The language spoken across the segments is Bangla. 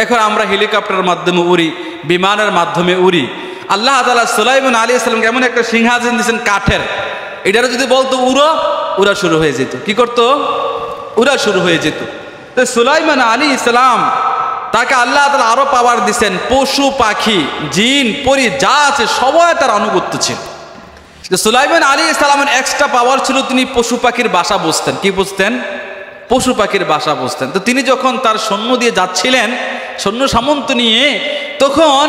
এখন আমরা হেলিকপ্টারের মাধ্যমে উড়ি, বিমানের মাধ্যমে উড়ি। আল্লাহ তাআলা সুলাইমান আলাইহিস সালামকে এমন একটা সিংহাসন দিয়েছেন কাঠের, এটারও যদি বলতো উড়ো, উড়া শুরু হয়ে যেত। কি করতো? উড়া শুরু হয়ে যেত। তো সুলাইমান আলাইহিস সালাম তাকে আল্লাহ তাআলা আরো পাওয়ার দিচ্ছেন, পশু পাখি জিন পরি যা আছে সবাই তার আনুগত্য ছিল। সুলাইমান আলাইহিস সালামের এক্সট্রা পাওয়ার ছিল, তিনি পশু পাখির বাসা বুঝতেন। কি বুঝতেন? পশু পাখির বাসা বুঝতেন। তো তিনি যখন তার সৈন্য দিয়ে যাচ্ছিলেন, সৈন্য সামন্ত নিয়ে, তখন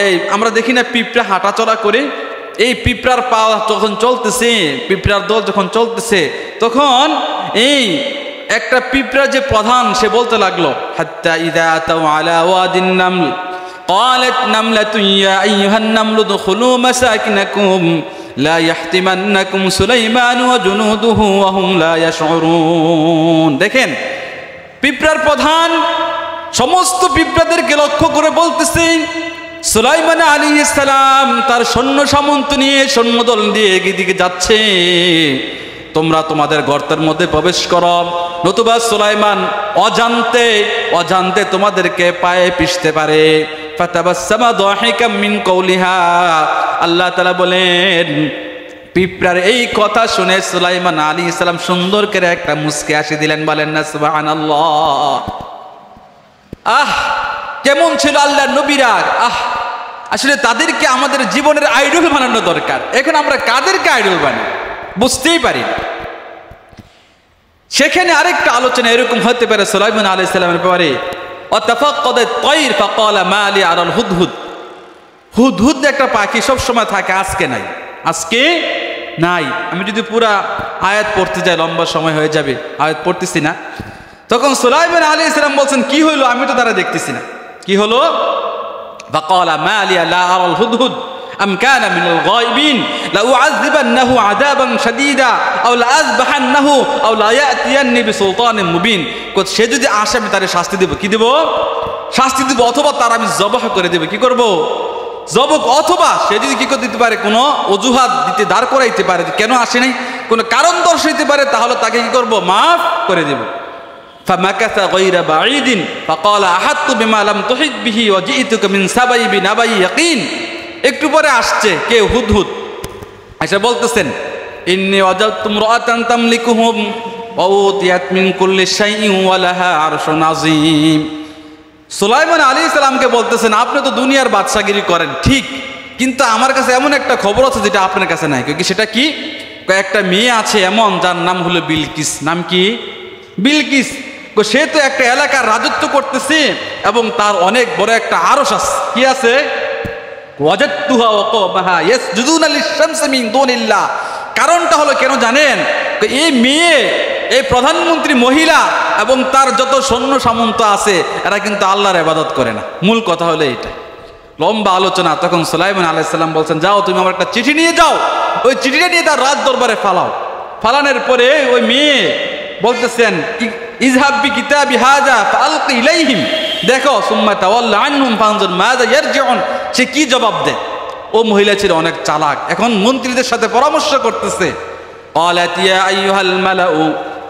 এই আমরা দেখি না পিঁপড়া হাঁটাচলা করে, এই পিঁপড়ার পা যখন চলতেছে, পিঁপড়ার দল যখন চলতেছে, তখন এই একটা পিঁপড়া যে প্রধান, সে বলতে লাগলো, হাত্তা ইযা আতাউ আলা ওয়াদিন নামল ক্বালাত নামলাতুন ইয়া আইয়ুহান নামলু দুখুলু মাসাকিনাকুম লা ইয়াহতিমান্নাকুম সুলাইমান ওয়া জুনুদুহু ওয়া হুম লা ইয়াশউরুন। দেখেন, পিঁপড়ার প্রধান সমস্ত পিঁপড়াদেরকে লক্ষ্য করে বলতেছে, সুলাইমান আলাইহিস সালাম তার সৈন্য সামন্ত নিয়ে, সৈন্যদল দিয়ে এদিকে যাচ্ছে, তোমরা তোমাদের গর্তের মধ্যে প্রবেশ করো, নতুবা সুলাইমান অজান্তে তোমাদেরকে পায়ে পিষতে পারে। ফাতাবাসসামা দাহিকাম মিন কওলিহা। আল্লাহ তাআলা বলেন, পিঁপড়ার এই কথা শুনে সুলাইমান আলাইহিস সালাম সুন্দর করে একটা মুস্কি হাসি দিলেন। বলেন না সুবহানাল্লাহ। কেমন ছিল আল্লাহর নবীরা! আসলে তাদেরকে আমাদের জীবনের আইডল বানানো দরকার। এখন আমরা কাদেরকে আইডল বানাই বুঝতেই পারি। সেখানে আরেকটা আলোচনা এরকম হতে পারে সুলাইমান আলাইহিস সালামের পরে, ওয়াতাফাক্কাদাত তায়র ফাকালা মা লি আরাল হুদহুদ। হুদহুদ একটা পাখি সব সময় থাকে, আজকে নাই। আমি যদি পুরা আয়াত পড়তে যাই লম্বা সময় হয়ে যাবে, আয়াত পড়তেছি না। তখন সুলাইমান আলাইহিস সালাম বলছেন, কি হইলো? আমি তো তারা দেখতেছি না, কি হলো? ফাকালা মা লি লা আরাল হুদহুদ আম কানা মিনাল গায়বিন লা উআযযিবান্নাহু আযাবান শাদীদা আও লা আযবাহান্নাহু আও লা ইয়াতিয়ান্নি বিসুলতানিন মুবিন। সে যদি আসে আমি তারে শাস্তি দেব। কি দেব? শাস্তি দেব, অথবা তার আমি জবাহ করে দেব। কি করব? জবাহ। অথবা সে যদি কি করে দিতে পারে, কোনো অজুহাত দিতে দাঁড় করাইতে পারে, কেন আসে নাই, কোনো কারণ দর্শাইতে পারে, তাহলে তাকে কি করব? মাফ করে দেব। ফামাকাসা গায়রা বাঈদিন ফাকালা আহাত্তু বিমা লাম তুহিত বিহি ওয়া জিইতুকা মিন সাবাই বিনাবাই ইয়াকিন। একটু পরে আসছে কে? হুদহুদ। আচ্ছা বলতেছেন, ইন্নী ওয়াজাদতু ইমরাআতান তামলিকুহুম ওয়া উতিয়াত মিন কুল্লি শাইইন ওয়া লাহা আরশুন আযীম। সুলাইমান আলাইহিস সালামকে বলতেছেন, আপনি তো দুনিয়ার বাদশাগিরি করেন ঠিক, কিন্তু আমার কাছে এমন একটা খবর আছে যেটা আপনার কাছে নাই। কি সেটা? কি? একটা মেয়ে আছে এমন, যার নাম হলো বিলকিস। নাম কি? বিলকিস। সে তো একটা এলাকার রাজত্ব করতেছে এবং তার অনেক বড় একটা আরশ আছে। কি আছে? ওয়াজাদতুহা ওয়া কওমাহা ইয়াসজুদুনা লিশ-শামসি মিন দুনিল্লাহ। কারণটা হলো কেন জানেন? এই মেয়ে, এই প্রধানমন্ত্রী মহিলা এবং তার যত সৈন্য সামন্ত আছে, এরা কিন্তু আল্লাহর ইবাদত করে না। মূল কথা হলো এটা। লম্বা আলোচনা। তখন সুলাইমান আলাইহিস সালাম বলছেন, যাও তুমি আমার একটা চিঠি নিয়ে যাও, ওই চিঠিটা নিয়ে তার রাজ দরবারে ফালাও। ফালানোর পরে ওই মেয়ে বলতেছেন, ইযহাব বিকিতাবি হাযা ফাআলকি ইলাইহিম, দেখো সুম্মা তাওয়াল্লা আনহুম ফানজুর মাযা ইয়ারজিউন। সে কি জবাব দেয়? ও মহিলা ছিল অনেক চালাক, এখন মন্ত্রীদের সাথে পরামর্শ করতেছে। ক্বালাত ইয়া আইয়ুহাল মালাউ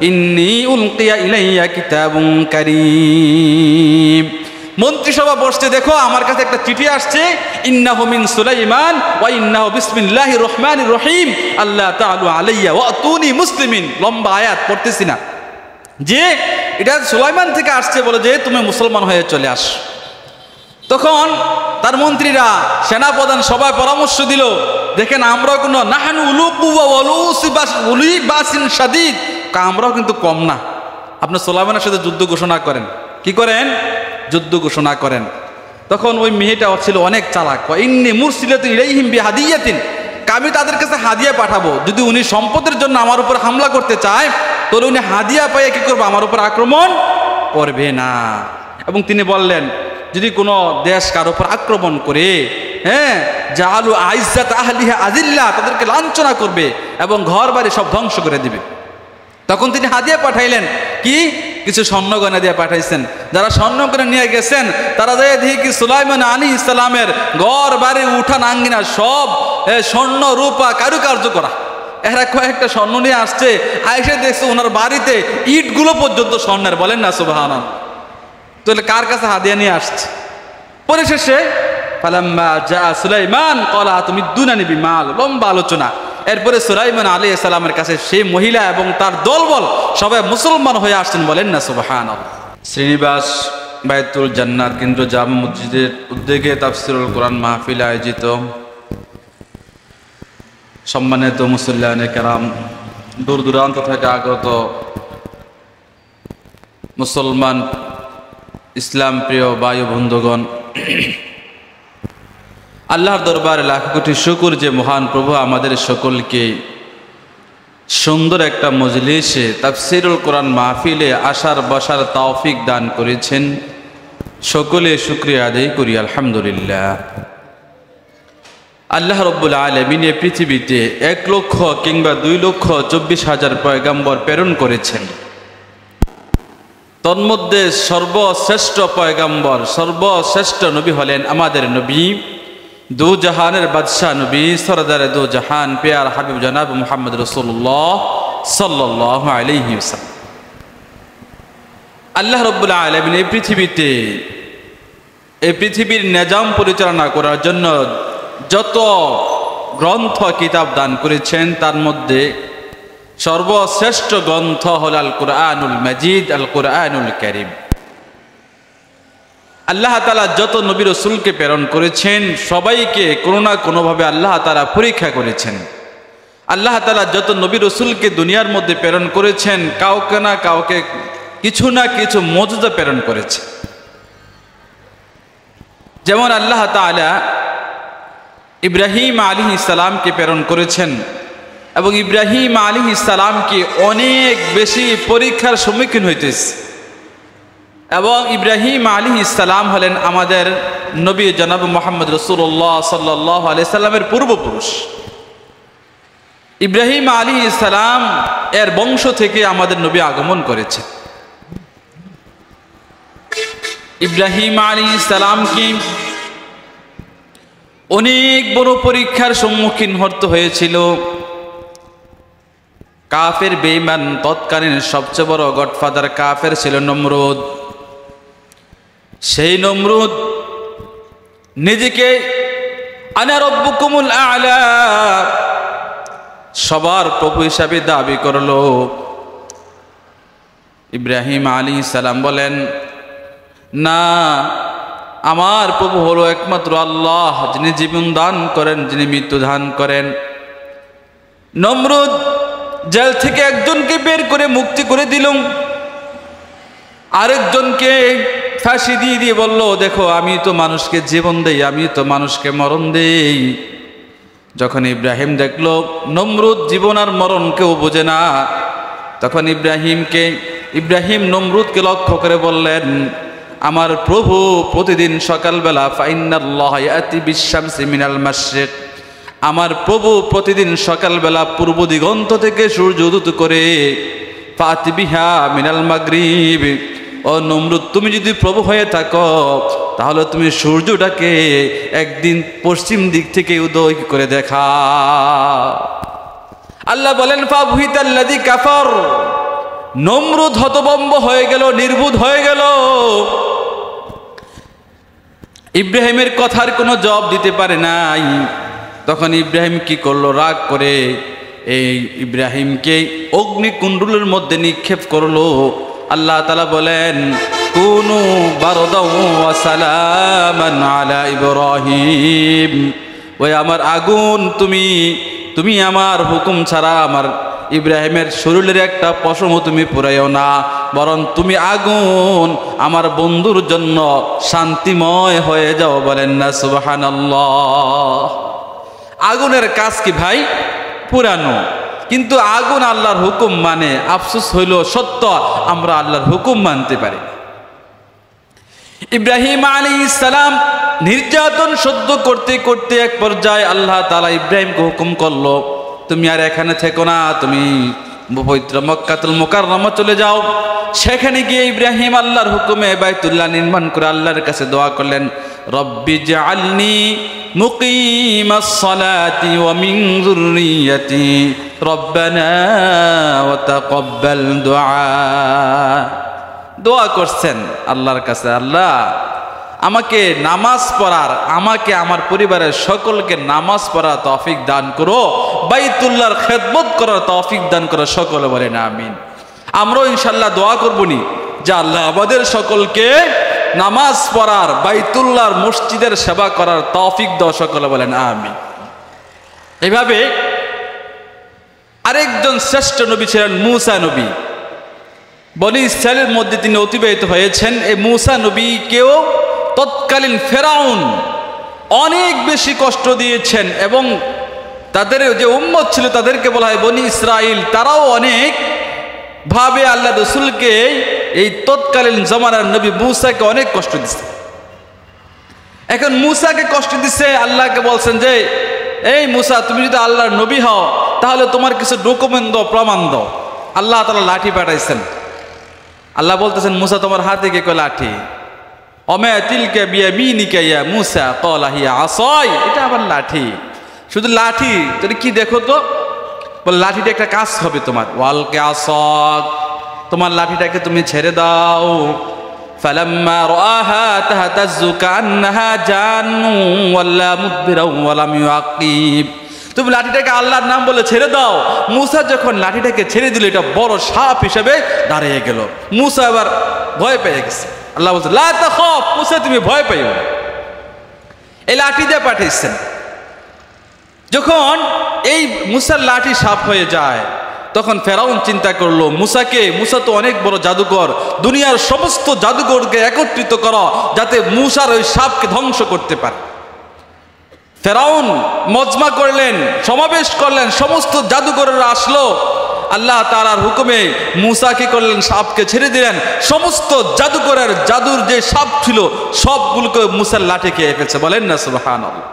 ইন্নী উলকিয়া ইলাইয়া কিতাবুন কারীম। মন্ত্রিসভা বসতে, দেখো আমার কাছে একটা চিঠি আসছে, ইন্নাহু মিন সুলাইমান ওয়া ইন্নাহু বিসমিল্লাহির রহমানির রহিম আল্লাহ তাআলু আলাইয়া ওয়া আতুনি মুসলিমিন। লম্বা আয়াত পড়তেছি না, যে এটা সুলাইমান থেকে আসছে, বলে যে তুমি মুসলমান হয়ে চলে আস। তখন তার মন্ত্রীরা, সেনাপ্রধান সবাই পরামর্শ দিল, দেখেন আমরাও কোনো নাহানু উলু কুওয়া উলি বাসিন শাদীদ, আমরাও কিন্তু কম না। আপনি সুলাইমানের সাথে যুদ্ধ ঘোষণা করেন। কি করেন? যুদ্ধ ঘোষণা করেন। তখন ওই মেয়েটা ছিল অনেক চালাক। ইন্নী মুরসিলাতুন ইলাইহিম বিহাদিয়াতিন, আমি তাদের কাছে হাদিয়া পাঠাবো। যদি উনি সম্পদের জন্য আমার উপর হামলা করতে চায়, তাহলে উনি হাদিয়া পাইয়ে কি করবো? আমার উপর আক্রমণ করবে না। এবং তিনি বললেন, যদি কোনো দেশ কার উপর আক্রমণ করে, জাআলু আইজ্জাত আহলিহা আযিল্লা, তাদেরকে লাঞ্ছনা করবে এবং ঘর বাড়ি সব ধ্বংস করে দিবে। তখন তিনি হাদিয়া পাঠাইলেন। কি? কিছু স্বর্ণগয়না দিয়ে পাঠাইছেন। যারা স্বর্ণগয়না নিয়ে গেছেন, তারা যায় দেখি কি সুলাইমান আলাইহিস সালামের ঘর বাড়ি উঠান আঙ্গিনা সব স্বর্ণ রূপা কারুকার্য করা। এরা কয়েকটা স্বর্ণ নিয়ে আসছে, আইসে দেখছে ওনার বাড়িতে ইটগুলো পর্যন্ত স্বর্ণের। বলেন না সুবহানাল্লাহ। তাহলে কার কাছে হাদিয়া নিয়ে আসছে? পরিশেষে ফালাম্মা জা সুলাইমান ক্বালা তুমিদ্দুনানি বিমাল, লম্বা আলোচনা। এরপরে সুলাইমান আলাইহিস সালামের কাছে সেই মহিলা এবং তার দলবল সবাই মুসলমান হয়ে আসছেন, বলেন না সুবহানাল্লাহ। শ্রীনিবাস বায়তুল জান্নাত কেন্দ্র জামে মসজিদের উদ্যোগে তাফসীরুল কোরআন মাহফিল আয়োজিত। সম্মানিত মুসল্লিয়ানে কেরাম, দূর দূরান্ত থেকে আগত মুসলমান ইসলাম প্রিয় বায়ু বন্ধুগণ, আল্লাহর দরবারে লাখ কোটি শুকর যে মহান প্রভু আমাদের সকলকে সুন্দর একটা মজলিসে তাফসীরুল কোরআন মাহফিলে আসার বসার তৌফিক দান করেছেন। সকলে শুকরিয়া আদায় করি আলহামদুলিল্লাহ। আল্লাহ রব্বুল আলামিন এই পৃথিবীতে 1 লক্ষ কিংবা 2,24,000 পয়গাম্বর প্রেরণ করেছেন। তন্মধ্যে সর্বশ্রেষ্ঠ পয়গাম্বর, সর্বশ্রেষ্ঠ নবী হলেন আমাদের নবী, দু জাহানের বাদশাহ নবী, সরদারে দু জাহান, পেয়ার হাবিব জনাব মুহাম্মদ রাসূলুল্লাহ সাল্লাল্লাহু আলাইহি ওয়াসাল্লাম। আল্লাহ রব্বুল আলামিন এই পৃথিবীর নিজাম পরিচালনা করার জন্য যত গ্রন্থ কিতাব দান করেছেন, তার মধ্যে সর্বশ্রেষ্ঠ গ্রন্থ হল আল কুরআনুল মাজিদ, আল কুরআনুল কারীম। আল্লাহ তাআলা যত নবী রাসূলকে প্রেরণ করেছেন, সবাইকে কোনো না কোনোভাবে আল্লাহ তাআলা পরীক্ষা করেছেন। আল্লাহ তাআলা যত নবী রাসূলকে দুনিয়ার মধ্যে প্রেরণ করেছেন, কাউকে না কাউকে কিছু না কিছু মুজিজা প্রেরণ করেছে। যেমন আল্লাহ তাআলা ইব্রাহিম আলাইহিস সালামকে প্রেরণ করেছেন এবং ইব্রাহিম আলাইহিস সালামকে অনেক বেশি পরীক্ষার সম্মুখীন হইতেছে। এবং ইব্রাহিম আলাইহিস সালাম হলেন আমাদের নবী জনাব মুহাম্মদ রাসূলুল্লাহ সাল্লাল্লাহু আলাইহি সাল্লামের পূর্বপুরুষ। ইব্রাহিম আলাইহিস সালাম এর বংশ থেকে আমাদের নবী আগমন করেছেন। ইব্রাহিম আলাইহিস সালামকে অনেক বড় পরীক্ষার সম্মুখীন হতে হয়েছিল। কাফের বেঈমান, তৎকালীন সবচেয়ে বড় গডফাদার কাফের ছিল নমরুদ। সেই নমরুদ নিজেকে আনা রব্বুকুমুল আ'লা সবার প্রভু হিসাবে দাবি করলো। ইব্রাহিম আলাইহিস সালাম বলেন, না, আমার প্রভু হলো একমাত্র আল্লাহ, যিনি জীবন দান করেন, যিনি মৃত্যু দান করেন। নমরুদ জেল থেকে একজনকে বের করে মুক্তি করে দিল, আরেকজনকে ফাঁসি দিয়ে দিয়ে বলল, দেখো আমি তো মানুষকে জীবন দেই, আমি তো মানুষকে মরণ দেই। যখন ইব্রাহিম দেখলো নমরুদ জীবন আর মরণ কেউ বোঝে না, তখন ইব্রাহিম নমরুদকে লক্ষ্য করে বললেন, আমার প্রভু প্রতিদিন সকালবেলা ফাইন্নাল্লাহ ইয়াতি বিশ-শামসি মিনাল মাশরিক, আমার প্রভু প্রতিদিন সকালবেলা পূর্ব দিগন্ত থেকে সূর্য উদিত করে, ফাতি বিহা মিনাল মাগরিব। ও নমরুদ, তুমি যদি প্রভু হয়ে থাকো তাহলে তুমি সূর্যটাকে একদিন পশ্চিম দিক থেকে উদয় করে দেখা। আল্লাহ বলেন, ফাবুহিতাল্লাযী কাফার, নমরুদ হতভম্ব হয়ে গেল, নির্বুধ হয়ে গেল। ইব্রাহিমের কথার কোনো জবাব দিতে পারে নাই। তখন ইব্রাহিম কি করলো, রাগ করে এই ইব্রাহিমকে অগ্নিকুণ্ডলের মধ্যে নিক্ষেপ করলো। আল্লাহ তাআলা বলেন, কুনু বারদাও ওয়া সালামান আলা ইব্রাহিম, ওই আমার আগুন, তুমি আমার হুকুম ছাড়া আমার ইব্রাহিমের শরীরের একটা পশমও তুমি পুরাইও না, বরং তুমি আগুন আমার বন্ধুর জন্য শান্তিময় হয়ে যাও। বলেন না সুবহানাল্লাহ। আগুনের কাজ কি ভাই? পুরানো। কিন্তু আগুন আল্লাহর হুকুম মানে। আফসোস হইল সত্য, আমরা আল্লাহর হুকুম মানতে পারি। ইব্রাহিম আলাইহিস সালাম নির্যাতন সহ্য করতে করতে এক পর্যায়ে আল্লাহ তাআলা ইব্রাহিমকে হুকুম করলো, তুমি আর এখানে থেকো না, তুমি পবিত্র মক্কাতুল মুকাররমা চলে যাও। সেখানে গিয়ে ইব্রাহিম আল্লাহর হুকুমে বাইতুল্লাহ নির্মাণ করে আল্লাহর কাছে দোয়া করলেন, রব্বি জাআলনি মুকিমাস সালাতি ওয়া মিন যুররিয়াতি রব্বানা ওয়া তাকাব্বাল দুআ। দোয়া করছেন আল্লাহর কাছে, আল্লাহ আমাকে নামাজ পড়ার, আমাকে আমার পরিবারের সকলকে নামাজ পড়ার তৌফিক দান করো, বাইতুল্লাহর খেদমত করার তৌফিক দান করো। সকলে বলেন আমিন। আমরাও ইনশাল্লাহ দোয়া করবনি যে আল্লাহ আমাদের সকলকে নামাজ পড়ার, বাইতুল্লাহর মসজিদের সেবা করার তৌফিক দাও। সকলে বলেন আমিন। এইভাবে আরেকজন শ্রেষ্ঠ নবী ছিলেন মূসা নবী। বনি ইসরাইলের মধ্যে তিনি অতিবাহিত হয়েছেন। এই মূসা নবীকেও তৎকালীন ফেরাউন অনেক বেশি কষ্ট দিয়েছেন, এবং তাদের যে উম্মত ছিল তাদেরকে বলা হয় বনি ইসরাইল, তারাও অনেক ভাবে আল্লাহ রসুলকে, এই তৎকালীন জমানার নবী মূসাকে অনেক কষ্ট দিচ্ছে। এখন মূসাকে কষ্ট দিচ্ছে, আল্লাহকে বলছেন যে এই মূসা, তুমি যদি আল্লাহর নবী হও তাহলে তোমার কিছু ডকুমেন্ট দাও, প্রমাণ দাও। আল্লাহ তাআলা লাঠি পাঠাইছেন। আল্লাহ বলতেছেন মূসা তোমার হাতে কে কয় লাঠি? অমা তিলকা বিয়ামিনিকা ইয়া মূসা ক্বালা হিয়া আসাই। এটা আবার লাঠি, শুধু লাঠি, তুমি কি দেখো তো? বলে লাঠিটা একটা কাজ হবে তোমার। ওয়ালকে আসাক, তোমার লাঠিটাকে তুমি ছেড়ে দাও। ফালাম্মা রাআহা তাহতাজ্জু কান্নাহা জান্নু ওয়াল্লা মুদবিরা ওয়া লাম ইউআকিব। তুমি লাঠিটাকে আল্লাহর নাম বলে ছেড়ে দাও। মূসা যখন লাঠিটাকে ছেড়ে দিল, এটা বড় সাপ হিসেবে দাঁড়িয়ে গেল। মূসা এবার ভয় পেয়ে গেছে। আল্লাহ বলছে লা তাখাফ, মূসা তুমি ভয় পাইও না। এই লাঠি দিয়ে পাঠিয়েছেন। যখন এই মূসার লাঠি সাপ হয়ে যায়, তখন ফেরাউন চিন্তা করলো মূসা তো অনেক বড় জাদুকর, দুনিয়ার সমস্ত জাদুকরকে একত্রিত করো যাতে মূসার ওই সাপকে ধ্বংস করতে পারে। ফেরাউন মজমা করলেন, সমাবেশ করলেন, সমস্ত জাদুকরেরা আসলো। আল্লাহ তাআলার হুকুমে মূসা কি করলেন? সাপকে ছেড়ে দিলেন। সমস্ত জাদুকরের জাদুর যে সাপ ছিল সবগুলোকে মূসার লাঠি খেয়ে ফেলছে। বলেন না সুবহানাল্লাহ।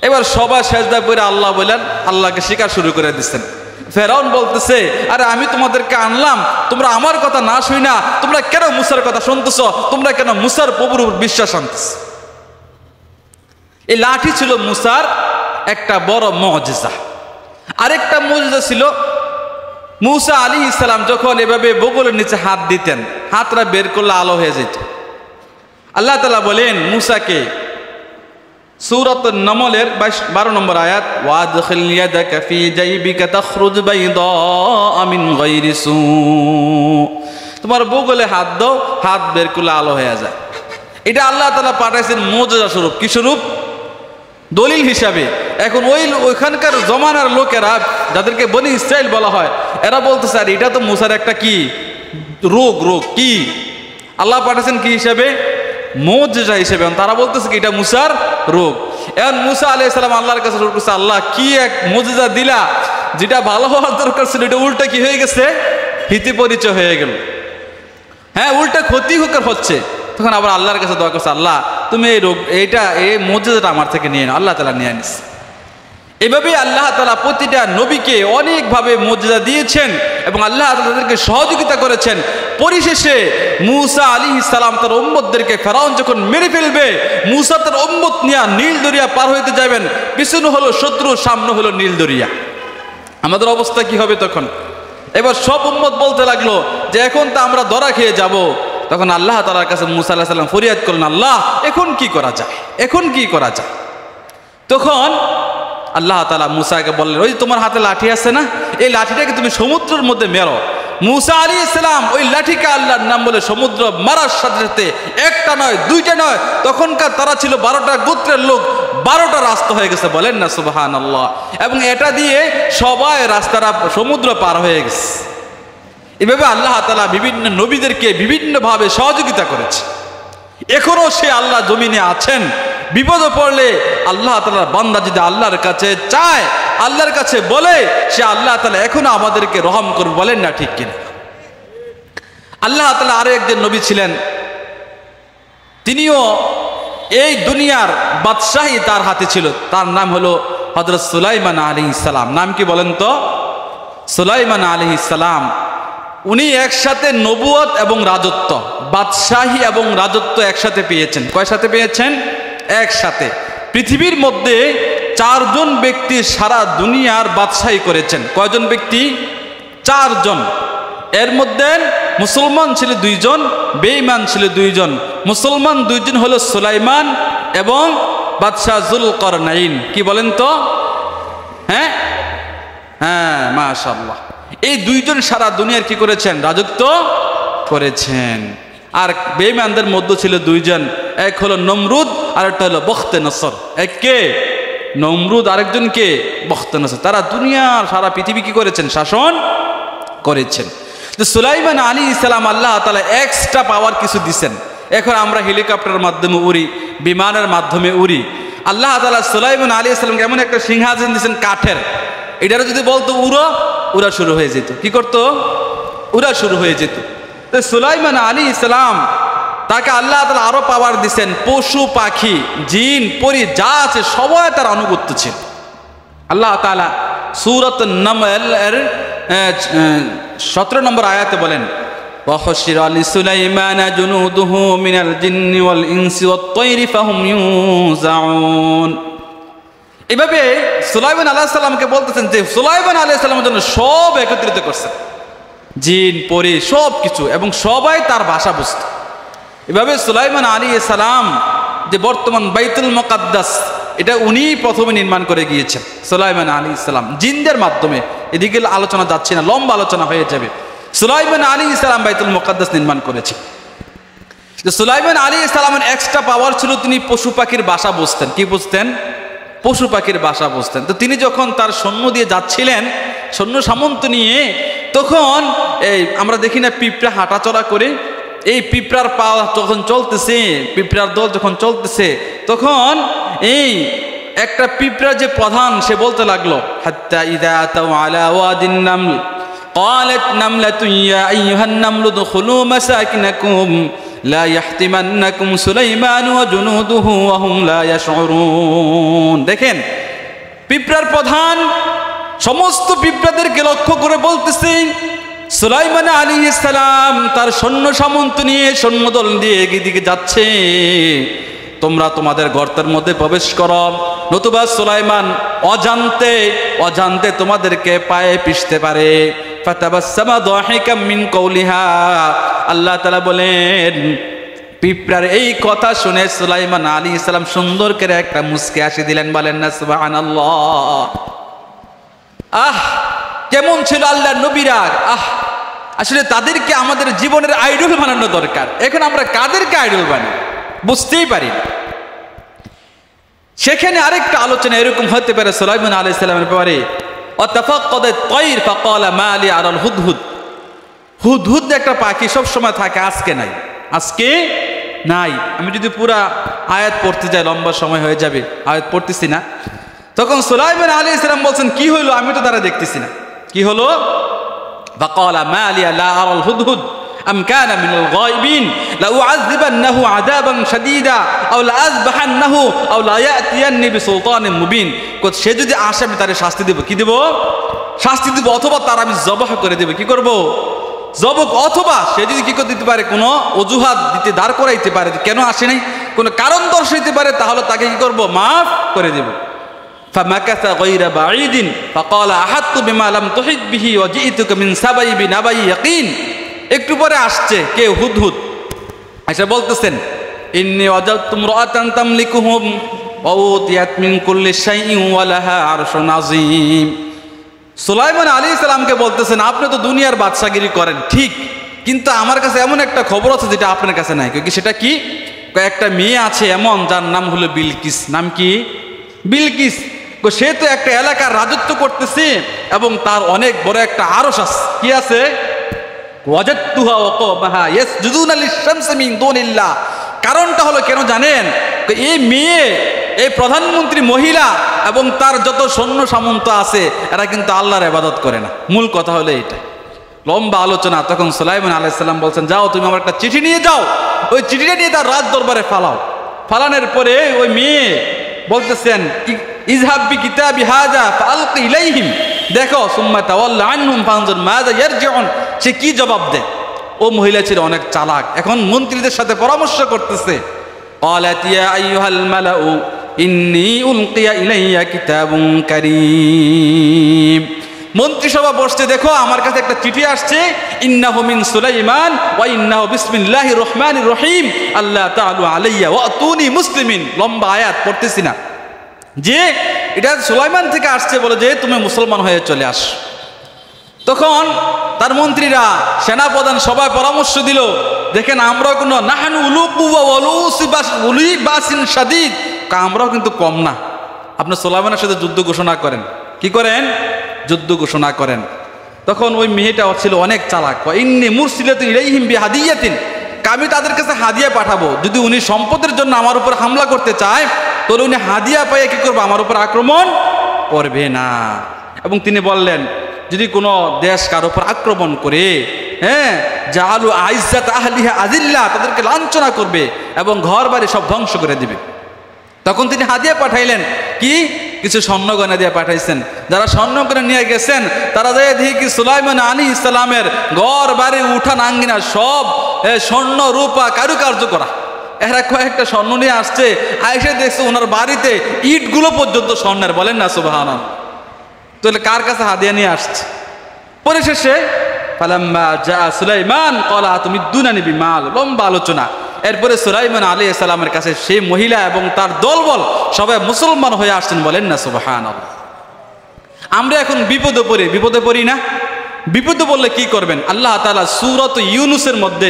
এবার সবাই সেজদা করে আল্লাহ বলেন, আল্লাহকে স্বীকার শুরু করে দিচ্ছেন। ফেরাউন বলতেছে আরে আমি তোমাদেরকে আনলাম, তোমরা আমার কথা না শুই না, তোমরা কেন মূসার কথা শুনতেছ? তোমরা কেন মূসার প্রভুর উপর বিশ্বাস আনতেছ? এই লাঠি ছিল মূসার একটা বড় মুজিজা। আরেকটা মুজিজা ছিল মূসা আলাইহিস সালাম যখন এভাবে বগলের নিচে হাত দিতেন, হাতটা বের করলে আলো হয়ে যেত। আল্লাহ তাআলা বলেন মূসাকে সূরাত নামলের 12 নম্বর আয়াত, ওয়াদখিল ইয়াদাকা ফি জাইবিকা তাখরুজ বাইদা মিন গায়রি সু। তোমার বগলে হাত দাও, হাত বের করলে আলো হয়ে যায়। এটা আল্লাহ তাআলা পাঠাইছেন মুজিজা স্বরূপ। কি স্বরূপ? দলিল হিসাবে। এখন ওইখানকার জমানার লোকেরা, যাদেরকে বনি ইসরাইল বলা হয়, এরা বলতেছে আর এটা তো মূসার একটা কি রোগ কি আল্লাহ পাঠাইছেন কি হিসাবে? মুজিজা হিসেবে। তারা বলতেছে কি এটা মূসার রোগ। এখন মূসা আলাইহিস সালাম আল্লাহর কাছে শুরু করছে, আল্লাহ কি এক মুজিজা দিলা, যেটা ভালো হওয়ার দরকার ছিল এটা উল্টা কি হয়ে গেছে? হিতে পরিচয় হয়ে গেল। হ্যাঁ, উল্টা ক্ষতি হচ্ছে। তখন আবার আল্লাহর কাছে দোয়া করছে, আল্লাহ তুমি এই রোগ, এই মুজিজাটা আমার থেকে নিয়ে নাও। আল্লাহ তাআলা নিয়ে নিস। এভাবেই আল্লাহ তাআলা প্রতিটা নবীকে অনেকভাবে মুজিজা দিয়েছেন এবং আল্লাহ তাআলা তাদেরকে সহযোগিতা করেছেন। পরিশেষে মূসা আলাইহিস সালাম তার উম্মতদেরকে, ফেরাউন যখন মেরে ফেলবে, মূসা তার উম্মত নিয়ে নীল দরিয়া পার হইতে যাবেন। পিছনে হলো শত্রু, সামনে হলো নীল দরিয়া। আমাদের অবস্থা কি হবে তখন? এবার সব উম্মত বলতে লাগলো যে এখন তো আমরা ধরা খেয়ে যাব। তখন আল্লাহ তাআলার কাছে মূসা আলাইহিস সালাম ফরিয়াদ করলেন, আল্লাহ এখন কি করা যায়, এখন কি করা যায়? তখন আল্লাহ তাআলা মূসাকে বললেন, ওই তোমার হাতে লাঠি আছে না, এই লাঠিটাকে তুমি সমুদ্রের মধ্যে মেরো। মূসা আলাইহিস সালাম ওই লাঠিকে আল্লাহর নাম বলে সমুদ্র মারার সাথে সাথে একটা নয়, দুইটা নয়, তখনকার তারা ছিল 12টা গোত্রের লোক, 12টা রাস্তা হয়ে গেছে। বলেন না সুবহানাল্লাহ। এবং এটা দিয়ে সবাই রাস্তাটা সমুদ্র পার হয়ে গেছে। এভাবে আল্লাহ তাআলা বিভিন্ন নবীদেরকে বিভিন্নভাবে সহযোগিতা করেছে। এখনো সে আল্লাহ জমিনে আছেন। বিপদে পড়লে আল্লাহ তাআলার বান্দা যদি আল্লাহর কাছে চায়, আল্লাহর কাছে বলে, সে আল্লাহ তাআলা এখনো আমাদেরকে রহম করবে। বলেন না ঠিক কিনা? আল্লাহ তাআলা আরো একজন নবী ছিলেন, তিনিও এই দুনিয়ার বাদশাহী তার হাতে ছিল। তার নাম হলো হযরত সুলাইমান আলাইহিস সালাম। নাম কি বলেন তো? সুলাইমান আলাইহিস সালাম। উনি একসাথে নবুয়ত এবং রাজত্ব, বাদশাহী এবং রাজত্ব একসাথে পেয়েছেন। কয় সাথে পেয়েছেন? একসাথে। পৃথিবীর মধ্যে 4 জন ব্যক্তি সারা দুনিয়ার বাদশাহী করেছেন। কয়জন ব্যক্তি? 4 জন। এর মধ্যে মুসলমান ছিল দুইজন, বেঈমান ছিল দুইজন। মুসলমান দুইজন হলো সুলাইমান এবং বাদশাহ যুলকারনাইন। কি বলেন তো? হ্যাঁ হ্যাঁ, মাশাআল্লাহ। এই দুইজন সারা দুনিয়ার কি করেছেন? রাজত্ব করেছেন। আর বেঈমানদের মধ্যে ছিল দুইজন, এক হলো নমরুদ আর একটা হলো বখতে নসর। এক কে? নমরুদ, আরেকজন কে? বখতে নসর। তারা দুনিয়ার সারা পৃথিবী কি করেছেন? শাসন করেছেন। তো সুলাইমান আলাইহিস সালাম আল্লাহ তাআলা এক্সট্রা পাওয়ার কিছু দিছেন। এখন আমরা হেলিকপ্টারের মাধ্যমে উড়ি, বিমানের মাধ্যমে উড়ি। আল্লাহ তাআলা সুলাইমান আলাইহিস সালামকে এমন একটা সিংহাসন দিয়েছেন কাঠের, এটারে যদি বলতো উড়ো, উড়া শুরু হয়ে যেত। কি করতো? উড়া শুরু হয়ে যেত। তো সুলাইমান আলাইহিস সালাম তাকে আল্লাহ তাআলা আরো পাওয়ার দিছেন, পশু পাখি জিন পরি যা আছে সবাই তার আনুগত্য ছিল। আল্লাহ তাআলা সূরাত নামল এর 17 নম্বর আয়াতে বলেন, وَحُشِرَ لِسُلَيْمَانَ جُنُودُهُ مِنَ الْجِنِّ وَالْإِنسِ وَالطَّيْرِ فَهُمْ يُوزَعُونَ। এভাবে সুলাইমান আলাইহিস সালামকে বলতেছেন যে সুলাইমান আলাইহিস সালামের জন্য সব একত্রিত করছেন, জিন পরি সব কিছু, এবং সবাই তার ভাষা বুঝত। এভাবে সুলাইমান আলাইহিস সালাম যে বর্তমান বাইতুল মুকাদ্দাস, এটা উনি প্রথমে নির্মাণ করে গিয়েছেন, সুলাইমান আলাইহিস সালাম, জিনদের মাধ্যমে। এদিকে আলোচনা যাচ্ছে না, লম্বা আলোচনা হয়ে যাবে। সুলাইমান আলাইহিস সালাম বাইতুল মুকাদ্দাস নির্মাণ করেছেন। সুলাইমান আলাইহিস সালামের এক্সট্রা পাওয়ার ছিল, তিনি পশু পাখির ভাষা বুঝতেন। কি বুঝতেন? পশু পাখির ভাষা বুঝতেন। তো তিনি যখন তার সৈন্য দিয়ে যাচ্ছিলেন, সৈন্য সামন্ত নিয়ে, তখন এই আমরা দেখি না পিঁপড়া হাঁটাচলা করে, এই পিঁপড়ার পা যখন চলতেছে, পিঁপড়ার দল যখন চলতেছে, তখন এই একটা পিঁপড়া যে প্রধান, সে বলতে লাগলো, হাত্তা ইযা আতাউ আলা ওয়াদিন নামল قالت نملة يا أيها النمل ادخلوا مساكنكم لا يحطمنكم سليمان وجنوده وهم لا يشعرون। দেখেন, পিঁপড়ার প্রধান সমস্ত পিঁপড়াদেরকে লক্ষ্য করে বলতেছে, সুলাইমান আলাইহিস সালাম তার সৈন্য সামন্ত নিয়ে, সৈন্যদল দিয়ে এদিকে যাচ্ছে, তোমরা তোমাদের গর্তের মধ্যে প্রবেশ করো, নতুবা সুলাইমান অজান্তে তোমাদেরকে পায়ে পিষতে পারে। ফাতাবাসসামা দাহিকাম মিন কওলিহা। আল্লাহ তাআলা বলেন, পিঁপড়ার এই কথা শুনে সুলাইমান আলাইহিস সালাম সুন্দর করে একটা মুস্কি হাসি দিলেন। বলেন না সুবহানাল্লাহ। কেমন ছিল আল্লাহর নবীরা! আসলে তাদেরকে আমাদের জীবনের আইডল বানানো দরকার। এখন আমরা কাদেরকে আইডল বানাই বুঝতেই পারি না। সেখানে আরেকটা আলোচনা এরকম হতে পারে সুলাইমান আলাইহিস সালামের ব্যাপারে, ওয়াতাফাক্কাদাত তায়র ফাকালা মা লি আরাল হুদহুদ। হুদহুদ একটা পাখি সব সময় থাকে, আজকে নাই, আজকে নাই। আমি যদি পুরা আয়াত পড়তে যাই লম্বা সময় হয়ে যাবে, আয়াত পড়তেছি না। তখন সুলাইমান আলাইহিস সালাম বলছেন, কি হইলো? আমি তো তারা দেখতেছি না, কি হলো? ফাকালা মা লি লা আরাল হুদহুদ আম কানা মিনাল গায়বিন লা উআযযিবান্নাহু আযাবান শাদীদা আও লা আযবাহান্নাহু আও লা ইয়াতিয়ান্নি বিসুলতানিন মুবিন। সে যদি আসে আমি তারে শাস্তি দেব। কি দেব? শাস্তি দেব, অথবা তার আমি জবাহ করে দেব। কি করব? জবক। অথবা সে যদি কি করে দিতে পারে, কোনো অজুহাত দিতে দাঁড় করাইতে পারে, কেন আসে নাই, কোনো কারণ দর্শাইতে পারে, তাহলে তাকে কি করব? মাফ করে দেব। ফামাকাসা গায়রা বাঈদিন ফাকালা আহাত্তু বিমা লাম তুহিত বিহি ওয়া জিইতুকা মিন সাবাই বিনাবাই ইয়াকিন। একটু পরে আসছে কে? হুদহুদ। আচ্ছা, বলতেছেন, ইন্নী ওয়াজাদতু ইমরাআতান তামলিকুহুম ওয়া উতিয়াত মিন কুল্লি শাইইন ওয়া লাহা আরশুন আযীম। সুলাইমান আলাইহিস সালামকে বলতেছেন, আপনি তো দুনিয়ার বাদশাগিরি করেন ঠিক, কিন্তু আমার কাছে এমন একটা খবর আছে যেটা আপনার কাছে নাই। কি সেটা? কি? একটা মেয়ে আছে এমন, যার নাম হলো বিলকিস। নাম কি? বিলকিস। সে তো একটা এলাকার রাজত্ব করতেছে, এবং তার অনেক বড় একটা আরশ আছে। কি আছে? ওয়াজাদতুহা ওয়া কওমাহা ইয়াসজুদুনা লিশ-শামসি মিন দুনিল্লাহ। কারণটা হলো, কেন জানেন? এই মেয়ে, এই প্রধানমন্ত্রী মহিলা এবং তার যত সৈন্য সামন্ত আছে, এরা কিন্তু আল্লাহর ইবাদত করে না। মূল কথা হলো এটা। লম্বা আলোচনা। তখন সুলাইমান আলাইহিস সালাম বলছেন, যাও তুমি আমার একটা চিঠি নিয়ে যাও, ওই চিঠিটা নিয়ে তার রাজ দরবারে ফালাও। ফালানোর পরে ওই মেয়ে বলতেছেন, ইযহাব বিকিতাবি হাযা ফাআলকি ইলাইহিম, দেখো, সুম্মা তাওয়াল্লা আনহুম ফানজুর মাযা ইয়ারজিউন। সে কি জবাব দেয়? ও মহিলা ছিল অনেক চালাক, এখন মন্ত্রীদের সাথে পরামর্শ করতেছে। ক্বালাত ইয়া আইয়ুহাল মালাউ ইন্নী উলকিয়া ইলাইয়া কিতাবুন কারীম মন্ত্রিসভা বসছে, দেখো আমার কাছে একটা চিঠি আসছে, ইন্নাহু মিন সুলাইমান ওয়া ইন্নাহু বিসমিল্লাহির রহমানির রহিম আল্লাহ তাআলু আলাইয়া ওয়া আতুনি মুসলিমিন। লম্বা আয়াত পড়তেছি না, যে এটা সুলাইমান থেকে আসছে বলে যে তুমি মুসলমান হয়ে চলে আস। তখন তার মন্ত্রীরা, সেনাপ্রধান সবাই পরামর্শ দিল, দেখেন আমরাও কোনো নাহানু উলু কুওয়া ওয়া উলি বাসিন শাদীদ, আমরাও কিন্তু কম না, আপনি সুলাইমানের সাথে যুদ্ধ ঘোষণা করেন। কি করেন? যুদ্ধ ঘোষণা করেন। তখন ওই মেয়েটা ছিল অনেক চালাক, ইন্নী মুরসিলাতুন ইলাইহিম বিহাদিয়াতিন, আমি তাদের কাছে হাদিয়া পাঠাবো, যদি উনি সম্পদের জন্য আমার উপর হামলা করতে চায় তাহলে উনি হাদিয়া পাইয়ে কি করবে? আমার উপর আক্রমণ করবে না। এবং তিনি বললেন, যদি কোনো দেশ কার উপর আক্রমণ করে, হ্যাঁ, জাআলু আইজ্জাত আহলিহা আযিল্লা, তাদেরকে লাঞ্ছনা করবে এবং ঘর বাড়ি সব ধ্বংস করে দিবে। তখন তিনি হাদিয়া পাঠাইলেন, কি? কিছু স্বর্ণগয়না দিয়ে পাঠাইছেন। যারা স্বর্ণগয়না নিয়ে গেছেন তারা যায় দেখি কি সুলাইমান আলাইহিস সালামের ঘর বাড়ি উঠান আঙ্গিনা সব স্বর্ণ রূপা কারুকার্য করা। এরা কয়েকটা স্বর্ণ নিয়ে আসছে, আইসে দেখছে ওনার বাড়িতে ইটগুলো পর্যন্ত স্বর্ণের। বলেন না সুবহানাল্লাহ। তাহলে কার কাছে হাদিয়া নিয়ে আসছে? পরিশেষে ফালাম্মা জা সুলাইমান ক্বালা তুমিদ্দুনানি বিমাল, লম্বা আলোচনা। এরপরে সুলাইমান আলাইহিস সালামের কাছে সেই মহিলা এবং তার দলবল সবাই মুসলমান হয়ে আসছেন। বলেন না সুবহানাল্লাহ। আমরা এখন বিপদে পড়ি না? বিপদে পড়লে কি করবেন? আল্লাহ তাআলা সূরাত ইউনূসের মধ্যে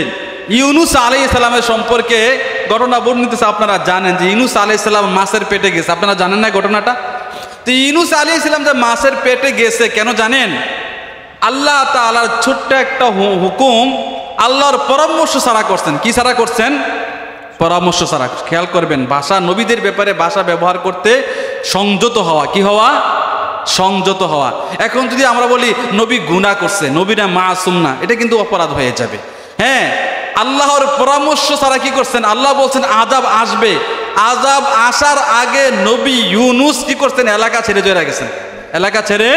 ইউনূস আলাইহিস সালামের সম্পর্কে ঘটনা বর্ণিত। আপনারা জানেন যে ইউনূস আলাইহিস সালাম মাছের পেটে গেছে। আপনারা জানেন না ঘটনাটা? তো ইউনূস আলাইহিস সালাম যে মাছের পেটে গেছে কেন জানেন? আল্লাহ তাআলার ছোট্ট একটা হুকুম আল্লাহর পরামর্শ ছাড়া করছেন। কি ছাড়া করছেন? পরামর্শ ছাড়া। খেয়াল করবেন, ভাষা, নবীদের ব্যাপারে ভাষা ব্যবহার করতে সংযত হওয়া। কি হওয়া? সংযত হওয়া। এখন যদি আমরা বলি নবী গুনাহ করছে, নবীরা মাসুম না, এটা কিন্তু অপরাধ হয়ে যাবে। হ্যাঁ, আল্লাহর পরামর্শ ছাড়া কি করছেন? আল্লাহ বলছেন আযাব আসবে, আযাব আসার আগে নবী ইউনূস কি করছেন? এলাকা ছেড়ে চলে গেছেন। এলাকা ছেড়ে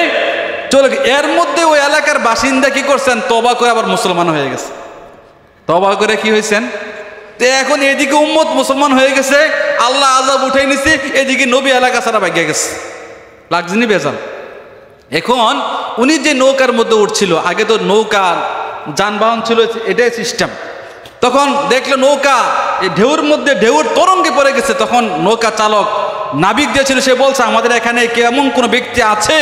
চলে, এর মধ্যে ওই এলাকার বাসিন্দা কি করছেন? তওবা করে আবার মুসলমান হয়ে গেছে। তওবা করে কি হয়েছেন? তো এখন এদিকে উম্মত মুসলমান হয়ে গেছে, আল্লাহ আযাব উঠাই নিছে, এদিকে নবী এলাকা ছাড়া ভাগিয়ে গেছে। লাগছেনি বেজাল? এখন উনি যে নৌকার মধ্যে উঠছিল, আগে তো নৌকা যানবাহন ছিল, এটাই সিস্টেম। তখন দেখলো নৌকা এই ঢেউর মধ্যে, ঢেউর তরঙ্গে পড়ে গেছে। তখন নৌকা চালক, নাবিক যে ছিল, সে বলছে আমাদের এখানে কেমন কোনো ব্যক্তি আছে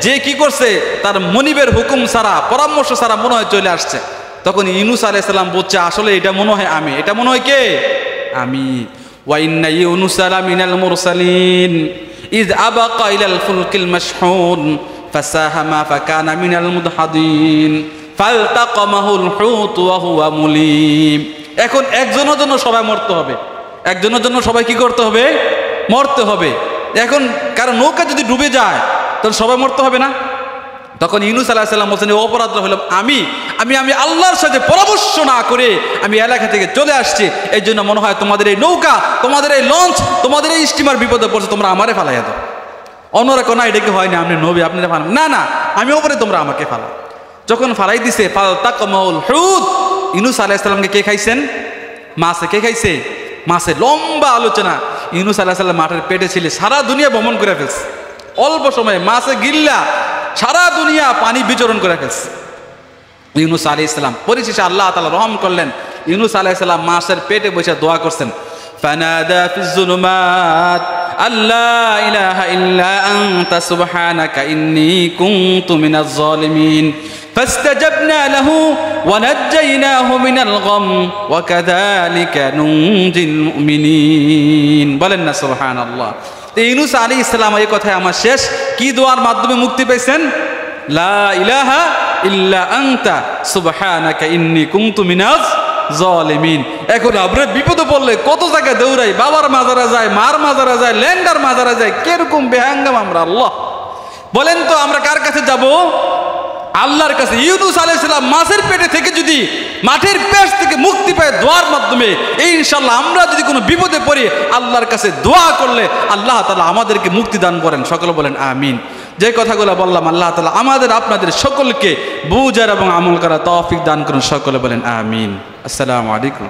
যে কি করছে? তার মনিবের হুকুম ছাড়া, পরামর্শ ছাড়া মনে হয় চলে আসছে। তখন ইউনূস আলাইহিস সালাম বলছে আসলে এটা মনে হয় আমি। এটা মনে হয় কে? আমি। ওয়া ইন্না ইউনূস লামিনাল মুরসালিন ইয আবাকা ইলাল ফুলকিল মাশহুন ফাসাহামা ফাকানা মিনাল মুদহাদিন ফালতাকামাহুল হুত ওয়া হুয়া মুলিম। এখন একজনের জন্য সবাই মরতে হবে। একজনের জন্য সবাই কি করতে হবে? মরতে হবে। এখন কারণ নৌকা যদি ডুবে যায় তখন সবাই মরতে হবে না? তখন ইউনূস আলাইহিস সালাম বলছেন অপরাধ হলো আমি আল্লাহর সাথে পরামর্শ না করে আমি এলাকা থেকে চলে আসছি। এই জন্য মনে হয় তোমাদের এই নৌকা, তোমাদের এই লঞ্চ, তোমাদের এই স্টিমার বিপদে পড়ছে, তোমরা আমারে ফালাইয়া দাও। অন্যরা কোনো এটা কি হয় না, আপনি নবী, আপনি ফালান না, না আমি ওপরে, তোমরা আমাকে ফালাও। যখন ফালাই দিছে, ফালতাকামাহুল হুত, ইউনূস আলাইহিস সালামকে কে খাইছেন? মাছে। কে খাইছে? মাছে। লম্বা আলোচনা। ইউনূস আলাইহিস সালাম মাঠের পেটে ছিল, সারা দুনিয়া ভ্রমণ করে ফেলছে অল্প সময়ে। মাছে গিল্লা সারা দুনিয়া পানি বিচরণ করে ফেলছে ইউনূস আলাইহিস সালাম। পরিশেষে আল্লাহ তাআলা রহম করলেন, ইউনূস আলাইহিস সালাম মাছের পেটে বসে দোয়া করছেন, ফানাদা ফিজ যুলুমাত আল্লা ইলাহা ইল্লা আনতা সুবহানাকা ইন্নী কুনতু মিনাজ জালিমিন ফাস্তাজাবনা লাহু ওয়া নাজ্জায়নাহু মিনাল গাম ওয়া কাযালিকা নুনজিল মুমিনিন। বলেন না সুবহানাল্লাহ। ইউনূস আলাইহিস সালাম এই কথায় আমার শেষ কি দোয়ার মাধ্যমে মুক্তি পেয়েছেন? লা ইলাহা ইল্লা আনতা সুবহানাকা ইন্নী কুনতু মিনাজ জালিমিন। এখন আমরা বিপদে পড়লে কত জায়গায় দৌড়াই, বাবার মাজারে যায়, মার মাজারে যায়, ল্যান্ডার মাজারে যায়, কিরকম বেহাঙ্গাম আমরা। আল্লাহ বলেন তো আমরা কার কাছে যাব? আল্লাহর কাছে। ইউনূস আলাইহিস সালাম মাছের পেটে থেকে যদি মাঠের পেশ থেকে মুক্তি পায় দোয়ার মাধ্যমে, এই ইনশাআল্লাহ আমরা যদি কোনো বিপদে পড়ি আল্লাহর কাছে দোয়া করলে আল্লাহ তাআলা আমাদেরকে মুক্তি দান করেন। সকলে বলেন আমিন। যে কথাগুলো বললাম আল্লাহ তাআলা আমাদের আপনাদের সকলকে বুঝার এবং আমল করার তৌফিক দান করুন। সকলে বলেন আমিন। আসসালামু আলাইকুম।